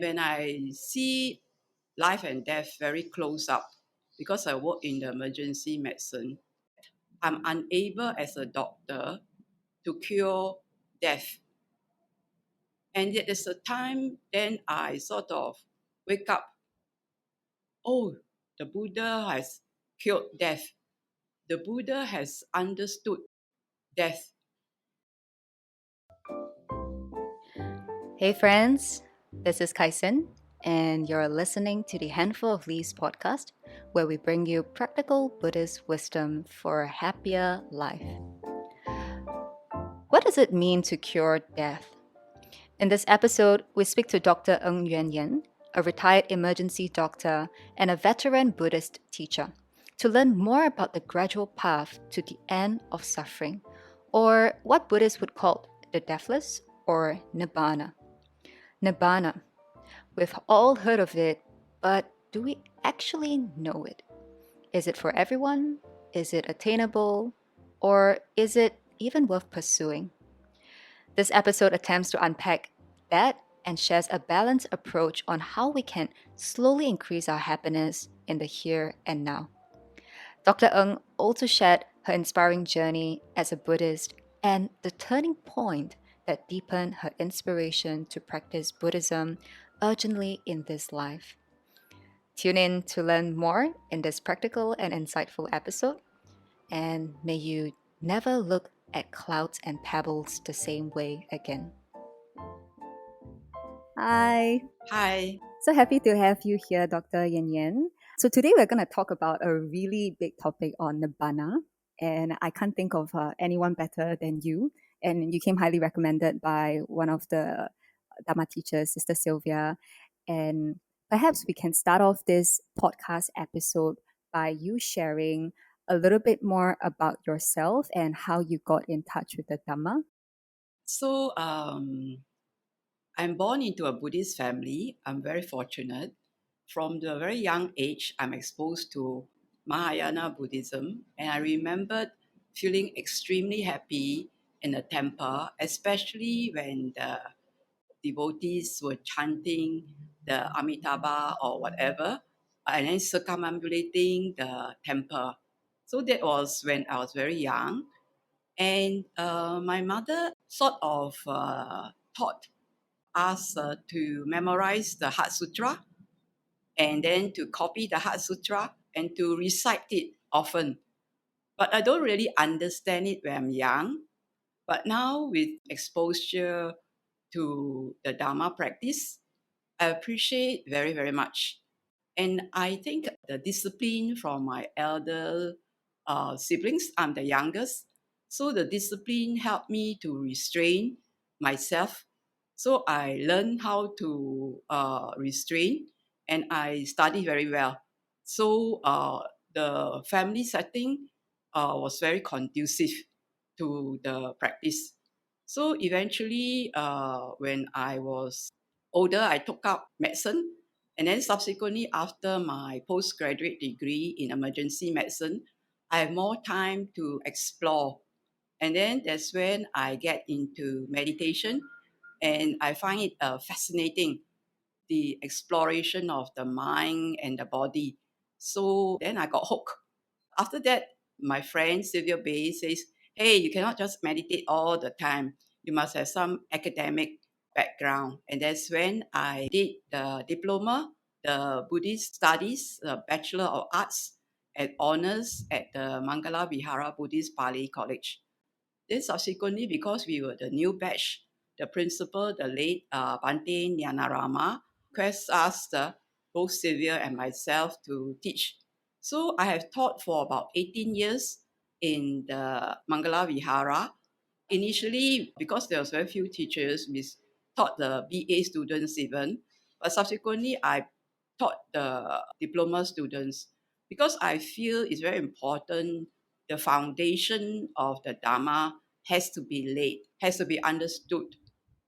when I see life and death very close up, because I work in the emergency medicine, I'm unable as a doctor to cure death. And yet there's a time then I sort of wake up, oh, the Buddha has cured death. The Buddha has understood death. Hey friends, this is Kaisen, and you're listening to the Handful of Leaves podcast, where we bring you practical Buddhist wisdom for a happier life. What does it mean to cure death? In this episode, we speak to Dr. Ng Yuan Yen, a retired emergency doctor and a veteran Buddhist teacher, to learn more about the gradual path to the end of suffering, or what Buddhists would call the deathless or Nibbana. Nibbana. We've all heard of it, but do we actually know it? Is it for everyone? Is it attainable? Or is it even worth pursuing? This episode attempts to unpack that and shares a balanced approach on how we can slowly increase our happiness in the here and now. Dr. Ng also shared her inspiring journey as a Buddhist and the turning point that deepened her inspiration to practice Buddhism urgently in this life. Tune in to learn more in this practical and insightful episode, and may you never look at clouds and pebbles the same way again. Hi. Hi. So happy to have you here, Dr. Yan Yan. So today we're going to talk about a really big topic on Nibbana, and I can't think of anyone better than you. And you came highly recommended by one of the Dharma teachers, Sister Sylvia. And perhaps we can start off this podcast episode by you sharing a little bit more about yourself and how you got in touch with the Dhamma. So I'm born into a Buddhist family. I'm very fortunate. From the very young age, I'm exposed to Mahayana Buddhism, and I remembered feeling extremely happy in the temple, especially when the devotees were chanting the Amitabha or whatever, and then circumambulating the temple. So that was when I was very young. And my mother sort of taught us to memorize the Heart Sutra and then to copy the Heart Sutra and to recite it often. But I don't really understand it when I'm young. But now, with exposure to the Dharma practice, I appreciate very, very much. And I think the discipline from my elder siblings, I'm the youngest. So the discipline helped me to restrain myself. So I learned how to restrain, and I study very well. So the family setting was very conducive to the practice. So eventually, when I was older, I took up medicine. And then subsequently, after my postgraduate degree in emergency medicine, I have more time to explore. And then that's when I get into meditation, and I find it fascinating, the exploration of the mind and the body. So then I got hooked. After that, my friend Sylvia Bay says, hey, you cannot just meditate all the time. You must have some academic background. And that's when I did the diploma, the Buddhist Studies, the Bachelor of Arts at Honours at the Mangala Vihara Buddhist Pali College. Then subsequently, because we were the new batch, the principal, the late Bante Nyanarama, requests us, both Sylvia and myself, to teach. So I have taught for about 18 years in the Mangala Vihara. Initially, because there was very few teachers, we taught the BA students even. But subsequently, I taught the diploma students because I feel it's very important. The foundation of the Dharma has to be laid, has to be understood,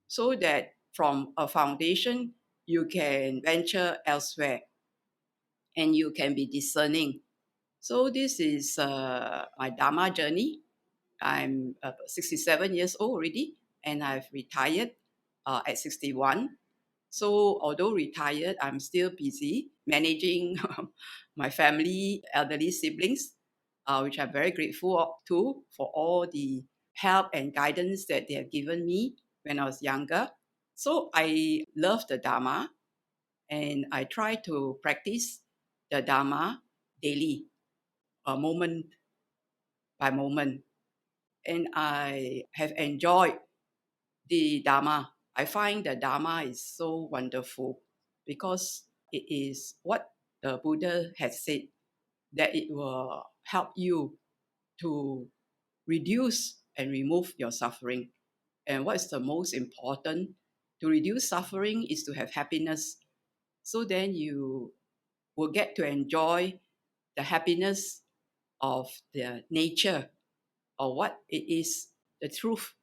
so that from a foundation, you can venture elsewhere and you can be discerning. So this is my Dharma journey. I'm 67 years old already, and I've retired at 61. So although retired, I'm still busy managing my family, elderly siblings, which I'm very grateful to for all the help and guidance that they have given me when I was younger. So I love the Dharma and I try to practice the Dharma daily, moment by moment. And I have enjoyed the Dharma. I find the Dharma is so wonderful because it is what the Buddha has said that it will help you to reduce and remove your suffering. And what is the most important? To reduce suffering is to have happiness. So then you will get to enjoy the happiness of the nature or what it is, the truth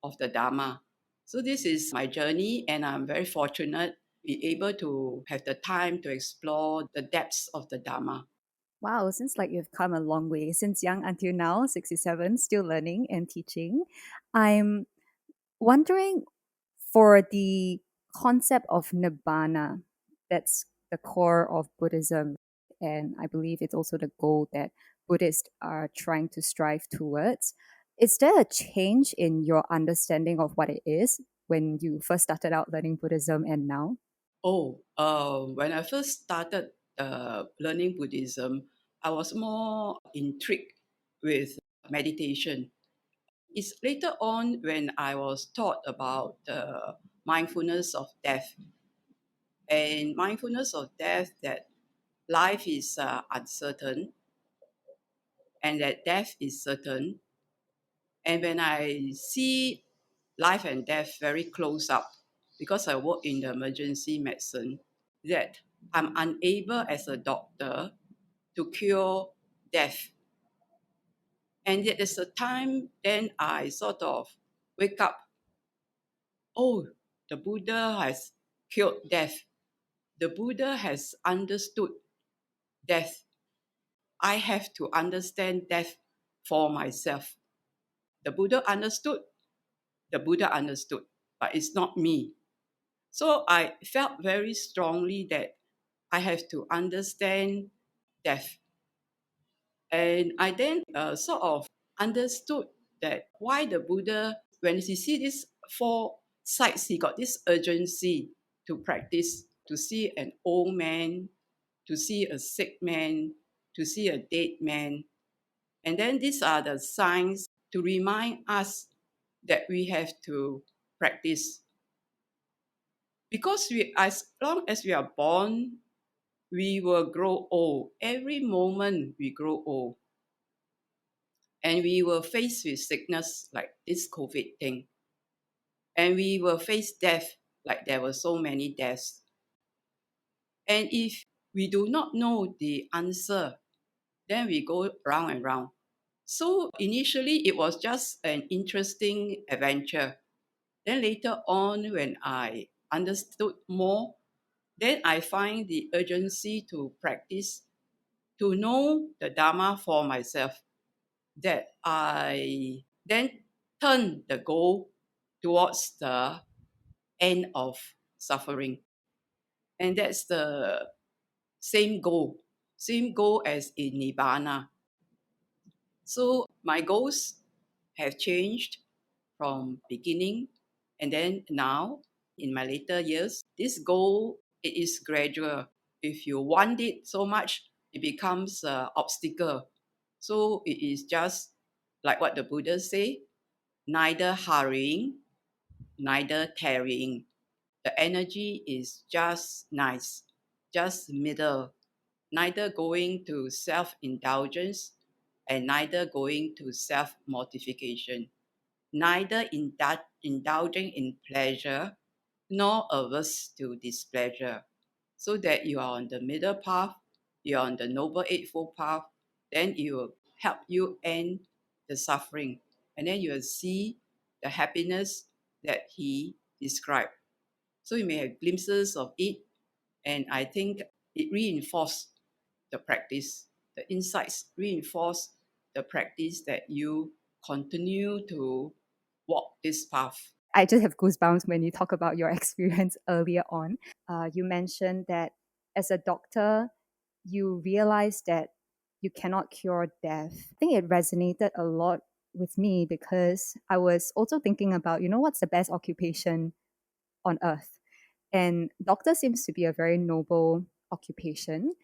of the Dharma. So this is my journey, and I'm very fortunate to be able to have the time to explore the depths of the Dharma. Wow, seems like you've come a long way since young until now, 67, still learning and teaching. I'm wondering for the concept of nibbana, that's the core of Buddhism. And I believe it's also the goal that Buddhists are trying to strive towards. Is there a change in your understanding of what it is when you first started out learning Buddhism and now? Oh, when I first started learning Buddhism, I was more intrigued with meditation. It's later on when I was taught about mindfulness of death and mindfulness of death that life is uncertain and that death is certain. And when I see life and death very close up, because I work in the emergency medicine, that I'm unable as a doctor to cure death. And yet there's a time then I sort of wake up, oh, the Buddha has cured death. The Buddha has understood death. I have to understand death for myself. The Buddha understood, but it's not me. So I felt very strongly that I have to understand death. And I then sort of understood that why the Buddha, when he see these four sides, he got this urgency to practice, to see an old man, to see a sick man, to see a dead man. And then these are the signs to remind us that we have to practice. Because as long as we are born, we will grow old. Every moment we grow old. And we will face with sickness like this COVID thing. And we will face death like there were so many deaths. And if we do not know the answer, then we go round and round. So initially it was just an interesting adventure. Then later on, when I understood more, then I find the urgency to practice, to know the Dharma for myself, that I then turn the goal towards the end of suffering. And that's the same goal as in Nibbana. So my goals have changed from beginning and then now in my later years. This goal, it is gradual. If you want it so much, it becomes an obstacle. So it is just like what the Buddha say, neither hurrying, neither tarrying. The energy is just nice, just middle, neither going to self-indulgence and neither going to self-mortification, neither indulging in pleasure nor averse to displeasure, so that you are on the middle path, you are on the Noble Eightfold Path, then it will help you end the suffering. And then you will see the happiness that he described. So you may have glimpses of it, and I think it reinforced the practice. The insights reinforce the practice that you continue to walk this path. I just have goosebumps when you talk about your experience earlier on. You mentioned that as a doctor, you realized that you cannot cure death. I think it resonated a lot with me because I was also thinking about, what's the best occupation on earth? And doctor seems to be a very noble occupation,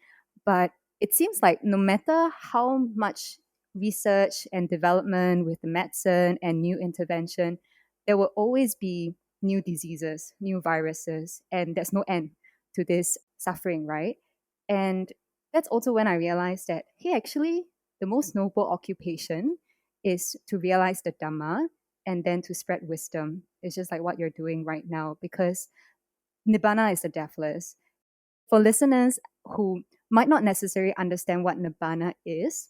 but it seems like no matter how much research and development with the medicine and new intervention, there will always be new diseases, new viruses, and there's no end to this suffering, right? And that's also when I realized that, hey, actually, the most noble occupation is to realize the Dhamma and then to spread wisdom. It's just like what you're doing right now because Nibbana is the deathless. For listeners who might not necessarily understand what Nibbana is,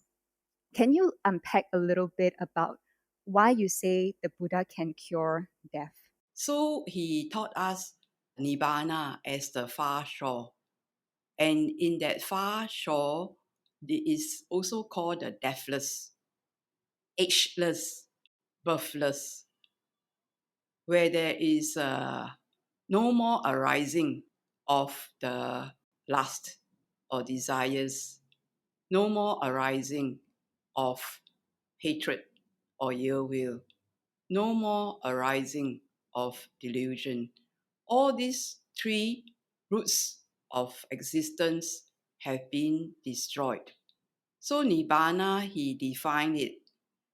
can you unpack a little bit about why you say the Buddha can cure death? So he taught us Nibbana as the far shore. And in that far shore, it is also called the deathless, ageless, birthless, where there is no more arising of the lust or desires, no more arising of hatred or ill will, no more arising of delusion. All these three roots of existence have been destroyed. So Nibbana, he defined it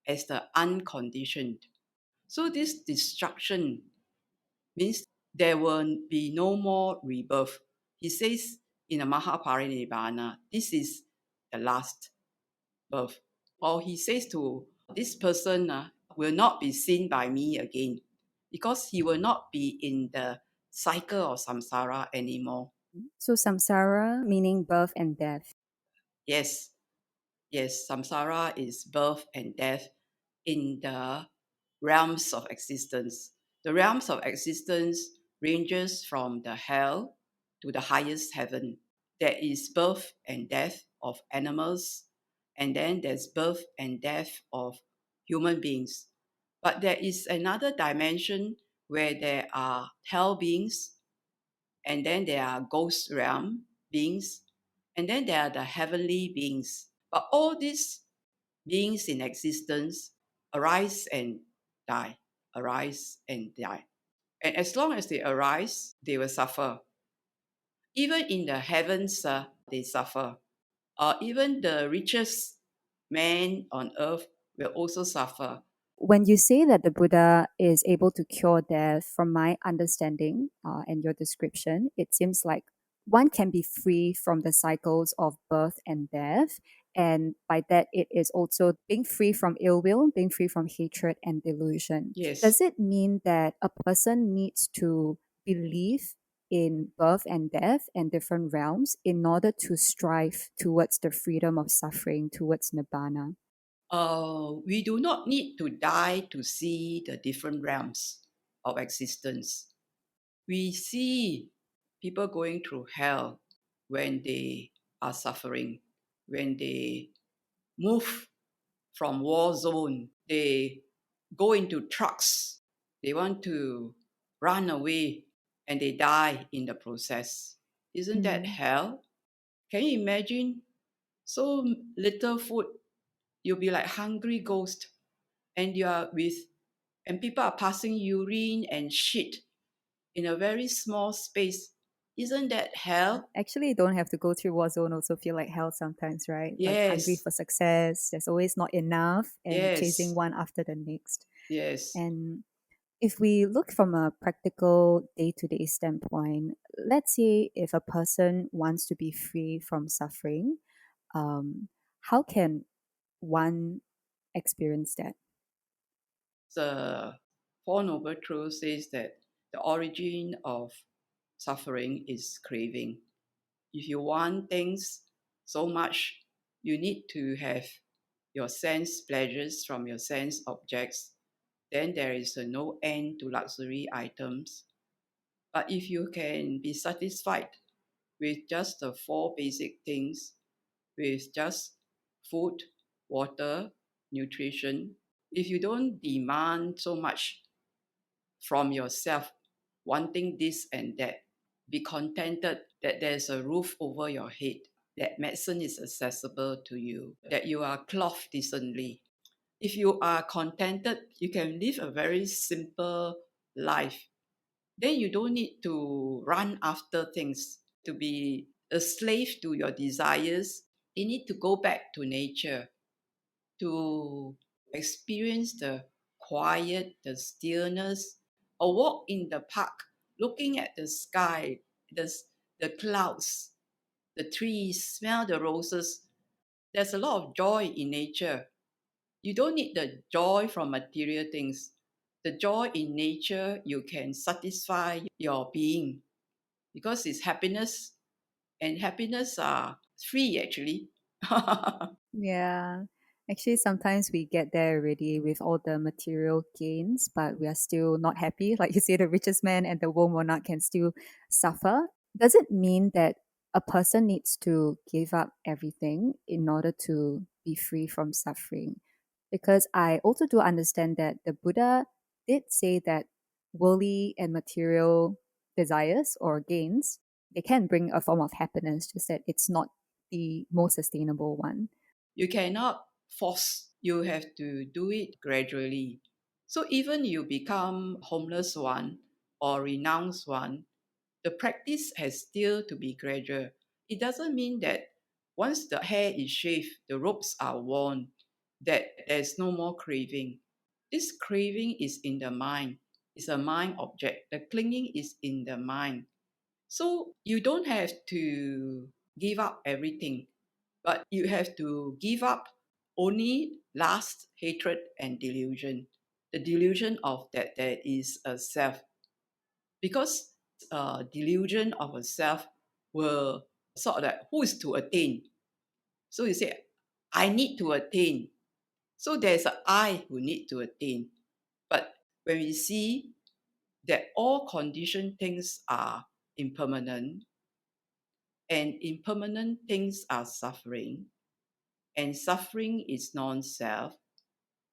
as the unconditioned. So this destruction means there will be no more rebirth. He says in the Mahaparinibbana, this is the last birth. Or he says to this person will not be seen by me again because he will not be in the cycle of samsara anymore. So, samsara meaning birth and death. Yes, yes, samsara is birth and death in the realms of existence. The realms of existence ranges from the hell to the highest heaven. There is birth and death of animals, and then there's birth and death of human beings. But there is another dimension where there are hell beings, and then there are ghost realm beings, and then there are the heavenly beings. But all these beings in existence arise and die, arise and die. And as long as they arise, they will suffer. Even in the heavens, they suffer. Even the richest man on earth will also suffer. When you say that the Buddha is able to cure death, from my understanding and your description, it seems like one can be free from the cycles of birth and death. And by that, it is also being free from ill will, being free from hatred and delusion. Yes. Does it mean that a person needs to believe in birth and death and different realms in order to strive towards the freedom of suffering, towards Nibbana? We do not need to die to see the different realms of existence. We see people going through hell when they are suffering, when they move from war zone, they go into trucks, they want to run away, and they die in the process. Isn't that hell? Can you imagine so little food? You'll be like hungry ghost, and you are with, and people are passing urine and shit in a very small space. Isn't that hell? Actually, you don't have to go through war zone also feel like hell sometimes, right? Like hungry Yes, for success, there's always not enough and chasing yes, one after the next. yes. And if we look from a practical day-to-day standpoint, let's say if a person wants to be free from suffering, um, how can one experience that? The Four Noble Truths says that the origin of suffering is craving. If you want things so much, you need to have your sense pleasures from your sense objects. Then there is no end to luxury items. But if you can be satisfied with just the four basic things, with just food, water, nutrition, if you don't demand so much from yourself, wanting this and that. Be contented that there's a roof over your head, that medicine is accessible to you, that you are clothed decently. If you are contented, you can live a very simple life. Then you don't need to run after things, to be a slave to your desires. You need to go back to nature, to experience the quiet, the stillness, or walk in the park, looking at the sky, the, the clouds, the trees, smell the roses. There's a lot of joy in nature. You don't need the joy from material things. The joy in nature, you can satisfy your being because it's happiness, and happiness are free actually. Yeah. Actually, sometimes we get there already with all the material gains, but we are still not happy. Like you say, the richest man and the world monarch can still suffer. Does it mean that a person needs to give up everything in order to be free from suffering? Because I also do understand that the Buddha did say that worldly and material desires or gains, they can bring a form of happiness, just that it's not the most sustainable one. You cannot force, you have to do it gradually. So even you become homeless one or renounced one, the practice has still to be gradual. It doesn't mean that once the hair is shaved, the robes are worn, that there's no more craving. This craving is in the mind. It's a mind object. The clinging is in the mind. So you don't have to give up everything, but you have to give up only lust, hatred, and delusion. The delusion of that there is a self. Because delusion of a self will sort of like who is to attain. So you say, I need to attain. So there's a I who need to attain. But when we see that all conditioned things are impermanent, and impermanent things are suffering, and suffering is non-self,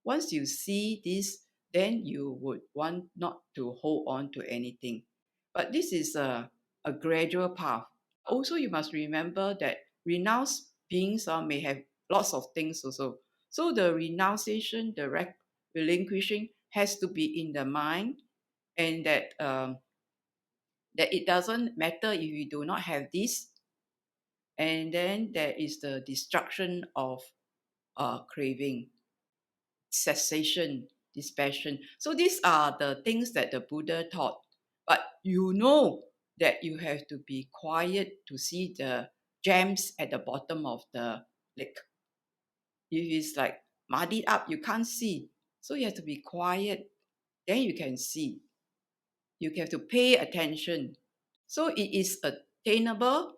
once you see this, then you would want not to hold on to anything. But this is a gradual path. Also, you must remember that renounced beings may have lots of things also. So the renunciation, the relinquishing has to be in the mind, and that it doesn't matter if you do not have this. And then there is the destruction of craving, cessation, dispassion. So these are the things that the Buddha taught. But you know that you have to be quiet to see the gems at the bottom of the lake. If it's like muddied up, you can't see. So you have to be quiet, then you can see. You have to pay attention. So it is attainable,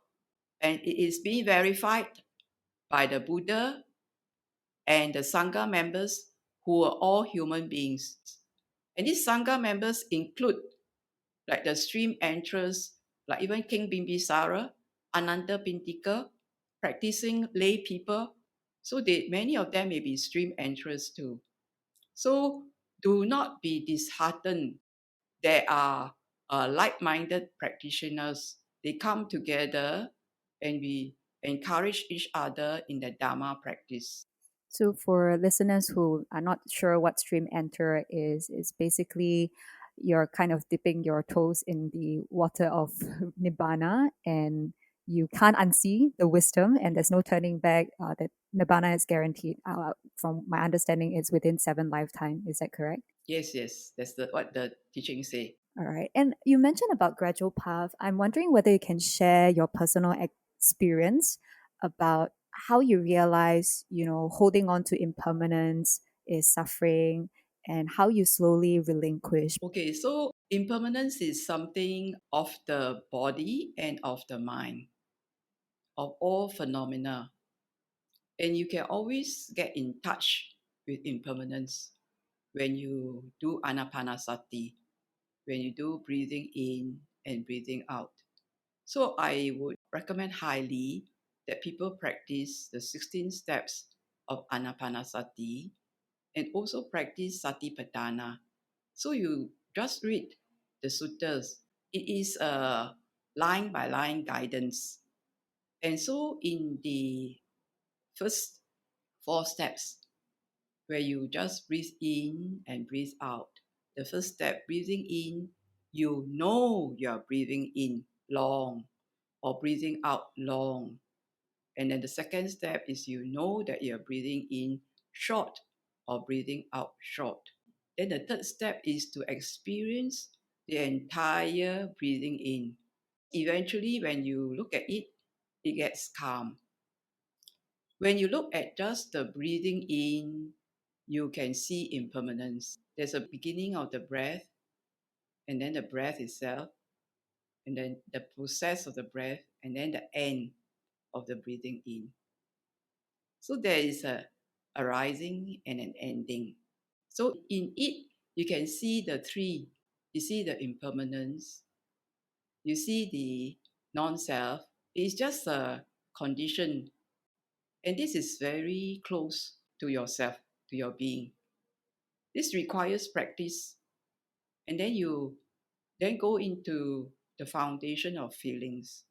and it is being verified by the Buddha and the Sangha members who are all human beings. And these Sangha members include like the stream entrers, like even King Bimbisara, Ananda Pintika, practicing lay people. So many of them may be stream entrers too. So do not be disheartened. There are like-minded practitioners. They come together and we encourage each other in the Dharma practice. So for listeners who are not sure what stream enter is, it's basically you're kind of dipping your toes in the water of nibbana, and you can't unsee the wisdom, and there's no turning back. That nibbana is guaranteed. From my understanding, it's within 7 lifetime. Is that correct? Yes, yes, that's what the teaching say. All right. And you mentioned about gradual path. I'm wondering whether you can share your personal experience about how you realize, holding on to impermanence is suffering, and how you slowly relinquish. Okay, so impermanence is something of the body and of the mind, of all phenomena. And you can always get in touch with impermanence when you do anapanasati, when you do breathing in and breathing out. So I would recommend highly that people practice the 16 steps of anapanasati and also practice satipatthana. So you just read the suttas. It is a line by line guidance. And so in the first 4 steps, where you just breathe in and breathe out. The first step, breathing in, you know you're breathing in long or breathing out long. And then the second step is you know that you're breathing in short or breathing out short. Then the third step is to experience the entire breathing in. Eventually, when you look at it, it gets calm. When you look at just the breathing in, you can see impermanence. There's a beginning of the breath, and then the breath itself, and then the process of the breath, and then the end of the breathing in. So there is a arising and an ending. So in it, you can see the three. You see the impermanence, you see the non-self. It's just a condition. And this is very close to yourself, to your being. This requires practice. And then you then go into the foundation of feelings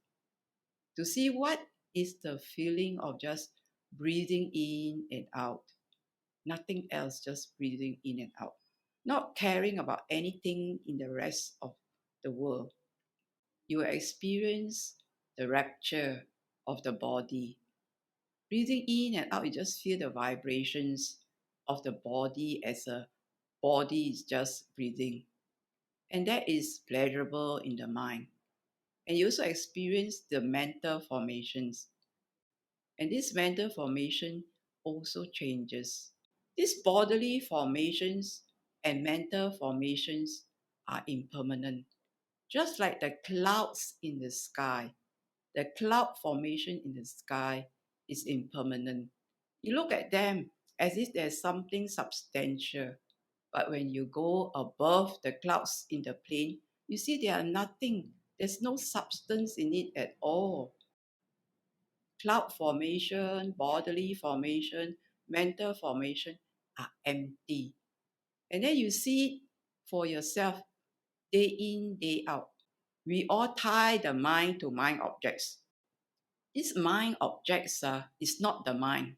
to see what is the feeling of just breathing in and out. Nothing else, just breathing in and out. Not caring about anything in the rest of the world. You will experience the rapture of the body. Breathing in and out, you just feel the vibrations of the body as a body is just breathing. And that is pleasurable in the mind. And you also experience the mental formations. And this mental formation also changes. These bodily formations and mental formations are impermanent. Just like the clouds in the sky, the cloud formation in the sky is impermanent. You look at them as if there's something substantial. But when you go above the clouds in the plane, you see they are nothing. There's no substance in it at all. Cloud formation, bodily formation, mental formation are empty. And then you see for yourself day in, day out. We all tie the mind to mind objects. These mind objects is not the mind.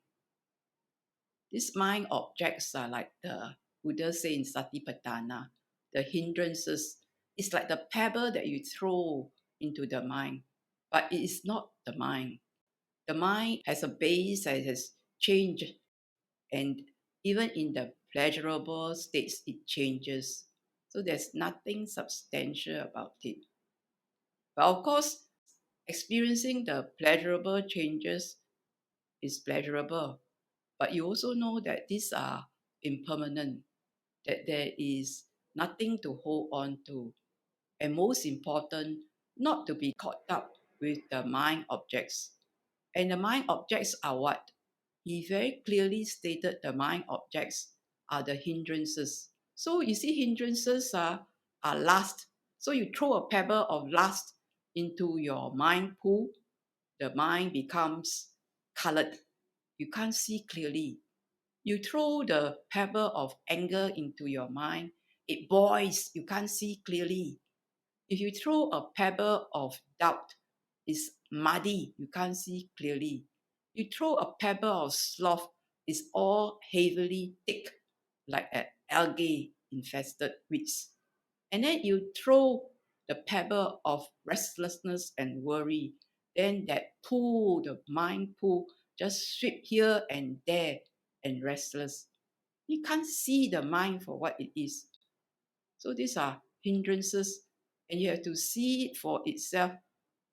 These mind objects are like the Buddha say in Satipatthana, the hindrances. It's like the pebble that you throw into the mind, but it is not the mind. The mind has a base that has changed, and even in the pleasurable states, it changes. So there's nothing substantial about it. But of course, experiencing the pleasurable changes is pleasurable. But you also know that these are impermanent, that there is nothing to hold on to. And most important, not to be caught up with the mind objects. And the mind objects are what? He very clearly stated the mind objects are the hindrances. So you see, hindrances are lust. So you throw a pebble of lust into your mind pool, the mind becomes colored. You can't see clearly. You throw the pebble of anger into your mind, it boils, you can't see clearly. If you throw a pebble of doubt, it's muddy, you can't see clearly. You throw a pebble of sloth, it's all heavily thick, like an algae infested weeds. And then you throw the pebble of restlessness and worry, then that pool, the mind pool, just sweep here and there and restless. You can't see the mind for what it is. So these are hindrances, and you have to see it for itself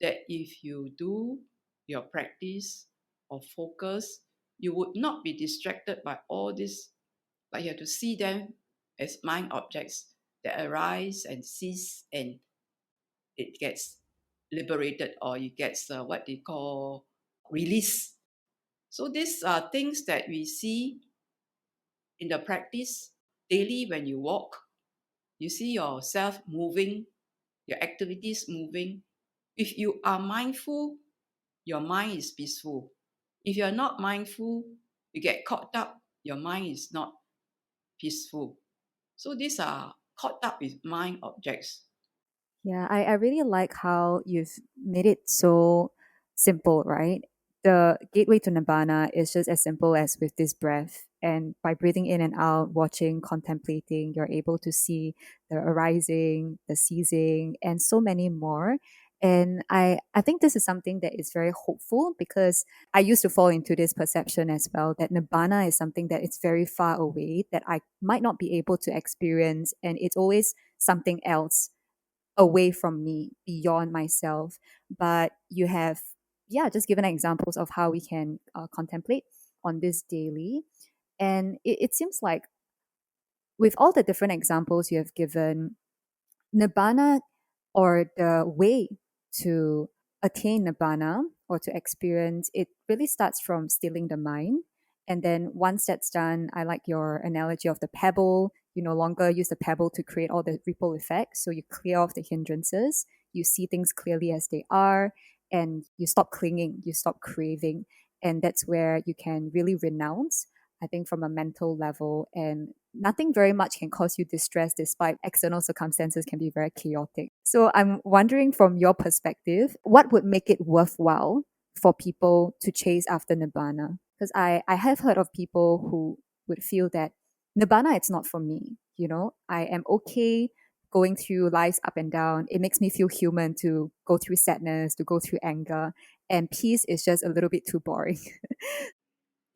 that if you do your practice or focus, you would not be distracted by all this, but you have to see them as mind objects that arise and cease, and it gets liberated, or it gets what they call release. So these are things that we see in the practice daily. When you walk, you see yourself moving, your activities moving. If you are mindful, your mind is peaceful. If you're not mindful, you get caught up, your mind is not peaceful. So these are caught up with mind objects. Yeah, I really like how you've made it so simple, right? The gateway to Nibbana is just as simple as with this breath. And by breathing in and out, watching, contemplating, you're able to see the arising, the ceasing, and so many more. And I think this is something that is very hopeful because I used to fall into this perception as well that Nibbana is something that is very far away, that I might not be able to experience, and it's always something else away from me, beyond myself. But you have, yeah, just given examples of how we can contemplate on this daily. And it seems like with all the different examples you have given, Nibbana, or the way to attain Nibbana or to experience it, really starts from stilling the mind. And then once that's done, I like your analogy of the pebble. You no longer use the pebble to create all the ripple effects. So you clear off the hindrances, you see things clearly as they are, and you stop clinging, you stop craving. And that's where you can really renounce, I think, from a mental level. And nothing very much can cause you distress despite external circumstances can be very chaotic. So I'm wondering from your perspective, what would make it worthwhile for people to chase after Nibbana? Because I have heard of people who would feel that Nibbana, it's not for me. You know, I am okay going through life's up and down. It makes me feel human to go through sadness, to go through anger, and peace is just a little bit too boring.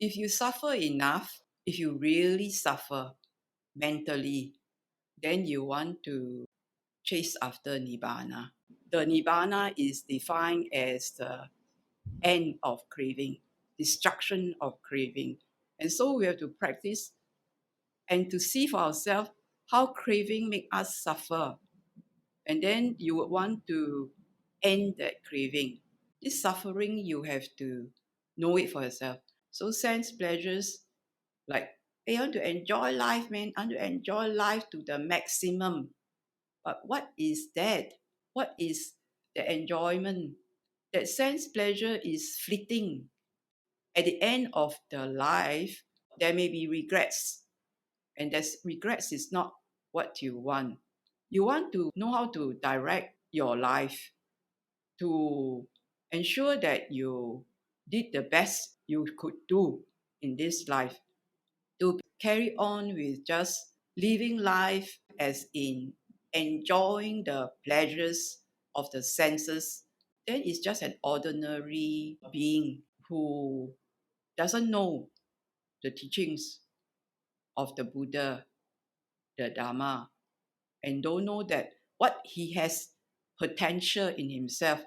If you suffer enough, if you really suffer mentally, then you want to chase after Nibbana. The Nibbana is defined as the end of craving, destruction of craving. And so we have to practice and to see for ourselves how craving make us suffer. And then you would want to end that craving. This suffering, you have to know it for yourself. So sense pleasures, like, hey, I want to enjoy life, man. I want to enjoy life to the maximum. But what is that? What is the enjoyment? That sense pleasure is fleeting. At the end of the life, there may be regrets, and that's regrets is not what you want. You want to know how to direct your life to ensure that you did the best you could do in this life, to carry on with just living life as in enjoying the pleasures of the senses, then it's just an ordinary being who doesn't know the teachings of the Buddha, the Dharma, and don't know that what he has potential in himself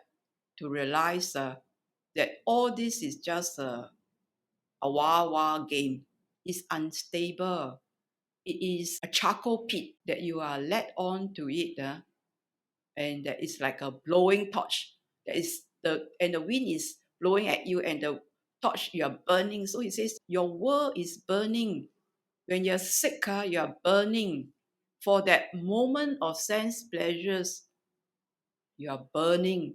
to realize that all this is just a wild game. It's unstable. It is a charcoal pit that you are led on to it, and that is like a blowing torch. That is the wind is blowing at you, and the torch you are burning. So he says your world is burning. When you're sick, you are burning. For that moment of sense pleasures, you are burning,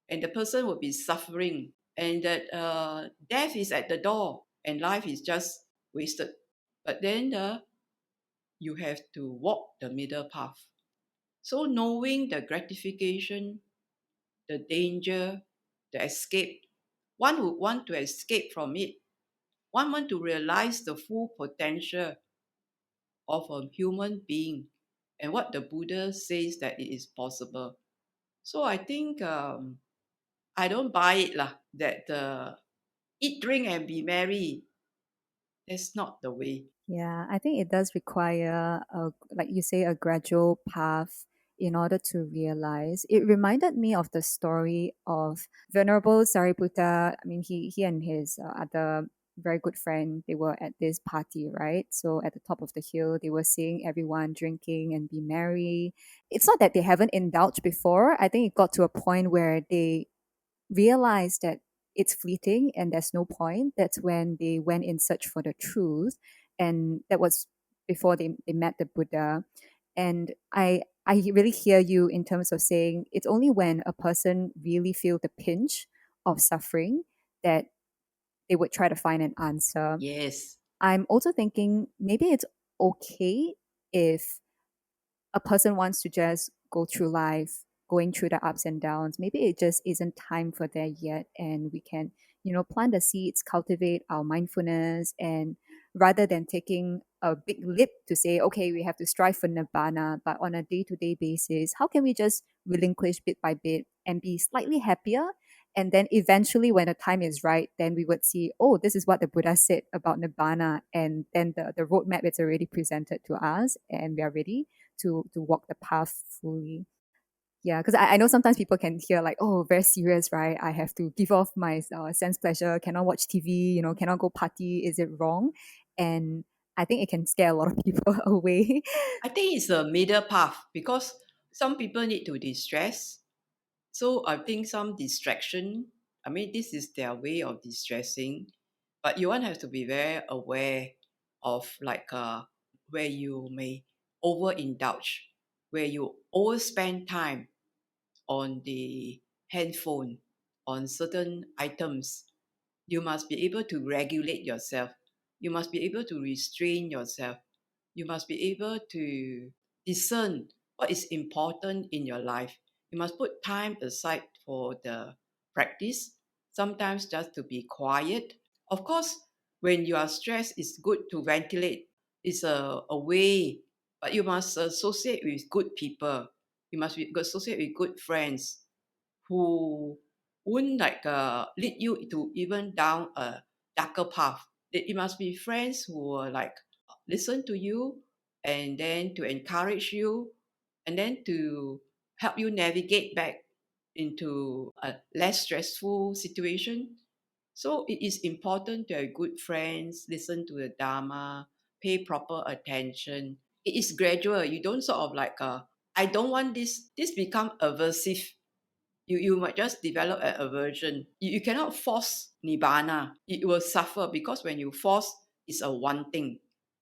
and the person will be suffering, and that death is at the door, and life is just wasted. But then you have to walk the middle path. So knowing the gratification, the danger, the escape, one would want to escape from it. One want to realize the full potential of a human being and what the Buddha says that it is possible. So I think I don't buy it lah, that eat, drink, and be merry. That's not the way. Yeah, I think it does require, like you say, a gradual path in order to realize. It reminded me of the story of Venerable Sariputta. I mean, he and his other very good friend, they were at this party, right? So at the top of the hill, they were seeing everyone drinking and be merry. It's not that they haven't indulged before. I think it got to a point where they realized that it's fleeting and there's no point. That's when they went in search for the truth. And that was before they met the Buddha. And I really hear you in terms of saying it's only when a person really feel the pinch of suffering that they would try to find an answer. Yes. I'm also thinking maybe it's okay if a person wants to just go through life, going through the ups and downs. Maybe it just isn't time for that yet. And we can, plant the seeds, cultivate our mindfulness, and rather than taking a big leap to say, okay, we have to strive for nirvana, but on a day to day basis, how can we just relinquish bit by bit and be slightly happier? And then eventually, when the time is right, then we would see, oh, this is what the Buddha said about Nibbana. And then the roadmap is already presented to us, and we are ready to walk the path fully. Yeah, because I know sometimes people can hear like, oh, very serious, right? I have to give off my sense pleasure, cannot watch TV, cannot go party. Is it wrong? And I think it can scare a lot of people away. I think it's a middle path because some people need to distress. So I think some distraction, I mean, this is their way of distressing, but you want to have to be very aware of like where you may overindulge, where you overspend time on the handphone, on certain items. You must be able to regulate yourself. You must be able to restrain yourself. You must be able to discern what is important in your life. You must put time aside for the practice, sometimes just to be quiet. Of course, when you are stressed, it's good to ventilate. It's a way, but you must associate with good people. You must associate with good friends who wouldn't like lead you to even down a darker path. It must be friends who will like listen to you and then to encourage you and then to help you navigate back into a less stressful situation. So it is important to have good friends, listen to the Dharma, pay proper attention. It is gradual. You don't sort of like I don't want this become aversive. You might just develop an aversion. You cannot force nibbana. It will suffer because when you force, it's a one thing.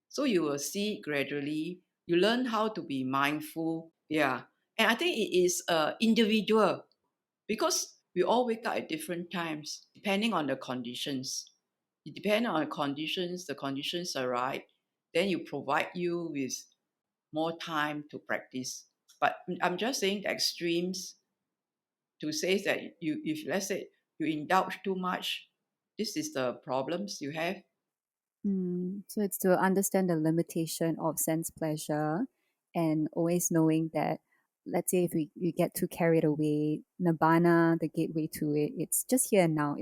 So you will see gradually. You learn how to be mindful. Yeah. And I think it is individual because we all wake up at different times depending on the conditions. It depends on the conditions are right, then you provide you with more time to practice. But I'm just saying the extremes to say that you, if let's say you indulge too much, this is the problems you have. So it's to understand the limitation of sense pleasure and always knowing that, let's say, if we get too carried away, Nibbana, the gateway to it, it's just here and now.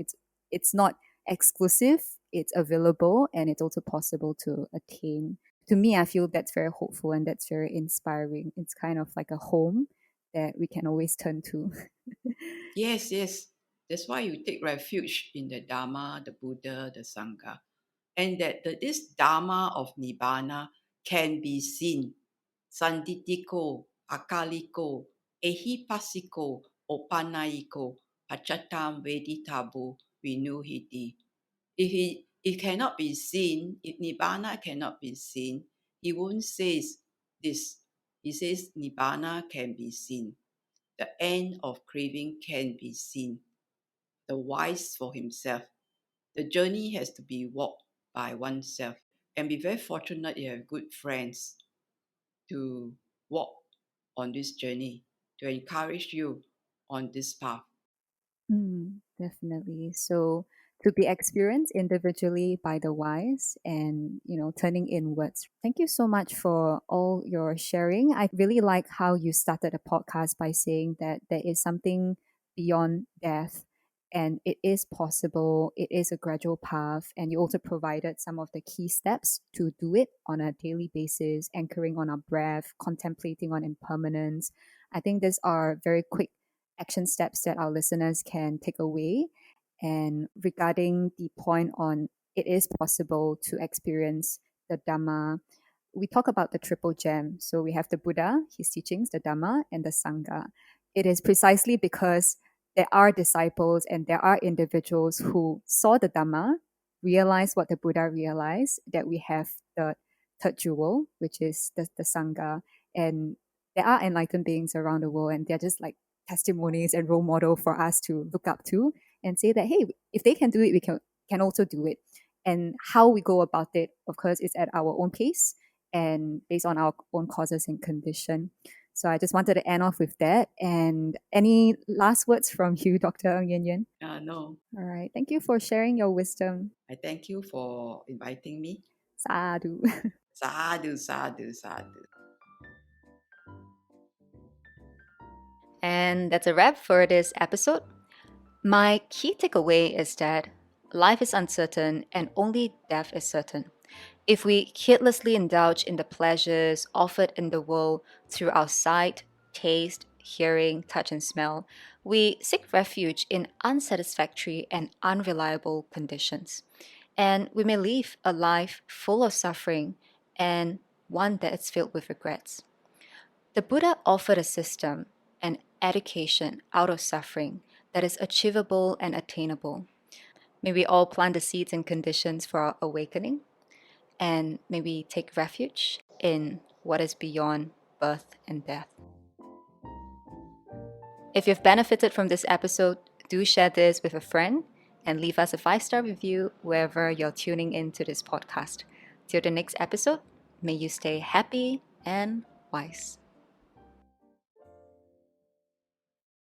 It's not exclusive, it's available, and it's also possible to attain. To me, I feel that's very hopeful and that's very inspiring. It's kind of like a home that we can always turn to. Yes, yes. That's why you take refuge in the Dharma, the Buddha, the Sangha. And that this Dharma of Nibbana can be seen. Sanditiko, Akaliko, Ehipassiko, Opanaiko, Pachatam Veditabu, Vinuhiti. If cannot be seen, if Nibbana cannot be seen, he won't say this. He says Nibbana can be seen. The end of craving can be seen. The wise for himself. The journey has to be walked by oneself. And be very fortunate you have good friends to walk on this journey, to encourage you on this path. Definitely. So to be experienced individually by the wise and, turning inwards. Thank you so much for all your sharing. I really like how you started the podcast by saying that there is something beyond death and it is possible. It is a gradual path. And you also provided some of the key steps to do it on a daily basis, anchoring on our breath, contemplating on impermanence. I think these are very quick action steps that our listeners can take away. And regarding the point on it is possible to experience the Dhamma, we talk about the triple gem. So we have the Buddha, his teachings, the Dhamma, and the Sangha. It is precisely because there are disciples and there are individuals who saw the Dhamma, realized what the Buddha realized, that we have the third jewel, which is the Sangha. And there are enlightened beings around the world, and they're just like testimonies and role model for us to look up to and say that, hey, if they can do it, we can also do it. And how we go about it, of course, is at our own pace. and based on our own causes and condition. So I just wanted to end off with that. And any last words from you, Dr. Ng Yen Yen? No, All right. Thank you for sharing your wisdom. I thank you for inviting me. Sadhu. Sadhu, sadhu, sadhu. And that's a wrap for this episode. My key takeaway is that life is uncertain and only death is certain. If we heedlessly indulge in the pleasures offered in the world through our sight, taste, hearing, touch, and smell, we seek refuge in unsatisfactory and unreliable conditions. And we may live a life full of suffering and one that is filled with regrets. The Buddha offered a system, an education out of suffering that is achievable and attainable. May we all plant the seeds and conditions for our awakening, and may we take refuge in what is beyond birth and death. If you've benefited from this episode, do share this with a friend and leave us a 5-star review wherever you're tuning into this podcast. Till the next episode, may you stay happy and wise.